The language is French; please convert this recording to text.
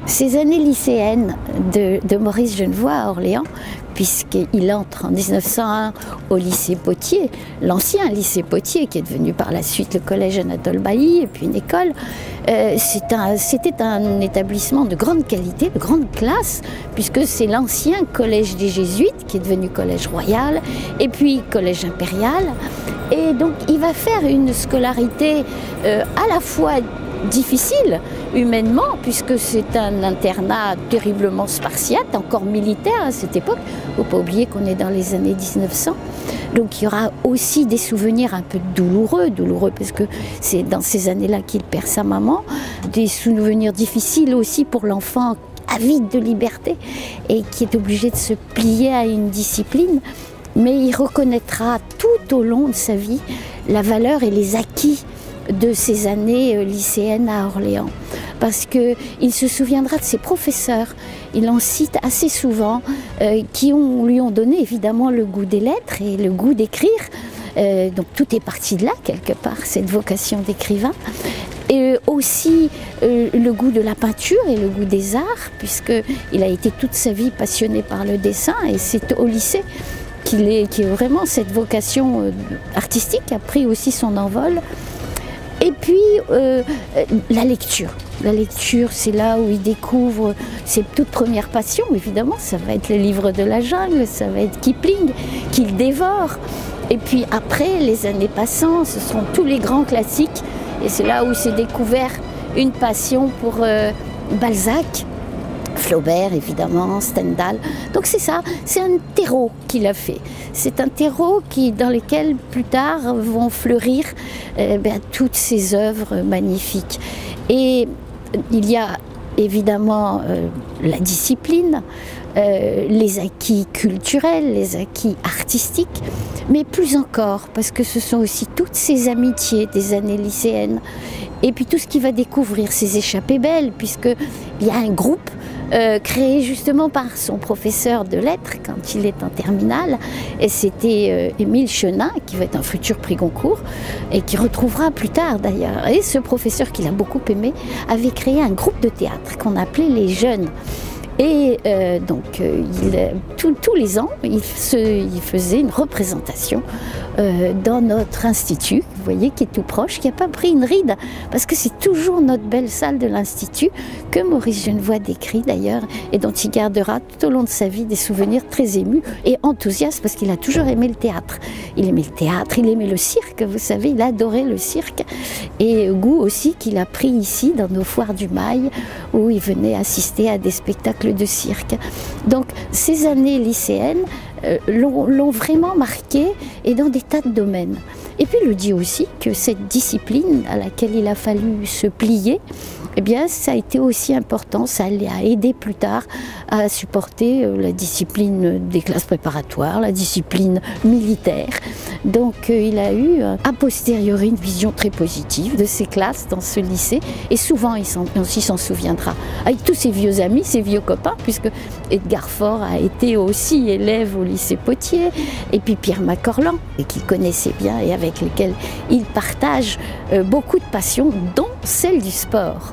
Ces années lycéennes de Maurice Genevoix à Orléans, puisqu'il entre en 1901 au lycée Potier, l'ancien lycée Potier, qui est devenu par la suite le collège Anatole Bailly, et puis une école. C'était un établissement de grande qualité, de grande classe, puisque c'est l'ancien collège des Jésuites, qui est devenu collège royal, et puis collège impérial. Et donc il va faire une scolarité à la fois difficile humainement, puisque c'est un internat terriblement spartiate, encore militaire à cette époque. Il ne faut pas oublier qu'on est dans les années 1900. Donc il y aura aussi des souvenirs un peu douloureux parce que c'est dans ces années-là qu'il perd sa maman, des souvenirs difficiles aussi pour l'enfant avide de liberté et qui est obligé de se plier à une discipline. Mais il reconnaîtra tout au long de sa vie la valeur et les acquis de ces années lycéennes à Orléans. Parce qu'il se souviendra de ses professeurs, il en cite assez souvent, qui lui ont donné évidemment le goût des lettres et le goût d'écrire. Donc tout est parti de là, quelque part, cette vocation d'écrivain. Et aussi le goût de la peinture et le goût des arts, puisqu'il a été toute sa vie passionné par le dessin, et c'est au lycée qui est vraiment cette vocation artistique a pris aussi son envol. Et puis la lecture. La lecture, c'est là où il découvre ses toutes premières passions, évidemment. Ça va être le livre de la jungle, ça va être Kipling, qu'il dévore. Et puis après, les années passant, ce seront tous les grands classiques. Et c'est là où s'est découvert une passion pour Balzac, Flaubert évidemment, Stendhal. Donc c'est ça, c'est un terreau qu'il a fait. C'est un terreau dans lequel plus tard vont fleurir toutes ces œuvres magnifiques. Et il y a évidemment la discipline, les acquis culturels, les acquis artistiques, mais plus encore, parce que ce sont aussi toutes ces amitiés des années lycéennes, et puis tout ce qu'il va découvrir, ces échappées belles, puisqu'il y a un groupe créé justement par son professeur de lettres quand il est en terminale, et c'était Émile Chenin, qui va être un futur prix Goncourt, et qui retrouvera plus tard d'ailleurs. Et ce professeur qu'il a beaucoup aimé avait créé un groupe de théâtre qu'on appelait les Jeunes. Et donc tous les ans, il faisait une représentation dans notre institut, vous voyez, qui est tout proche, qui n'a pas pris une ride, parce que c'est toujours notre belle salle de l'institut que Maurice Genevoix décrit d'ailleurs, et dont il gardera tout au long de sa vie des souvenirs très émus et enthousiastes, parce qu'il a toujours aimé le théâtre. Il aimait le théâtre, il aimait le cirque, vous savez, il adorait le cirque, et goût aussi qu'il a pris ici dans nos foires du Mail, où il venait assister à des spectacles de cirque. Donc ces années lycéennes l'ont vraiment marqué, et dans des tas de domaines. Et puis il le dit aussi que cette discipline à laquelle il a fallu se plier, eh bien ça a été aussi important, ça l'a aidé plus tard à supporter la discipline des classes préparatoires, la discipline militaire. Donc il a eu a posteriori une vision très positive de ses classes dans ce lycée, et souvent il s'en souviendra avec tous ses vieux amis, ses vieux copains, puisque Edgar Faure a été aussi élève au lycée Potier, et puis Pierre Macorlan, qu'il connaissait bien et avec lequel il partage beaucoup de passions, dont celle du sport.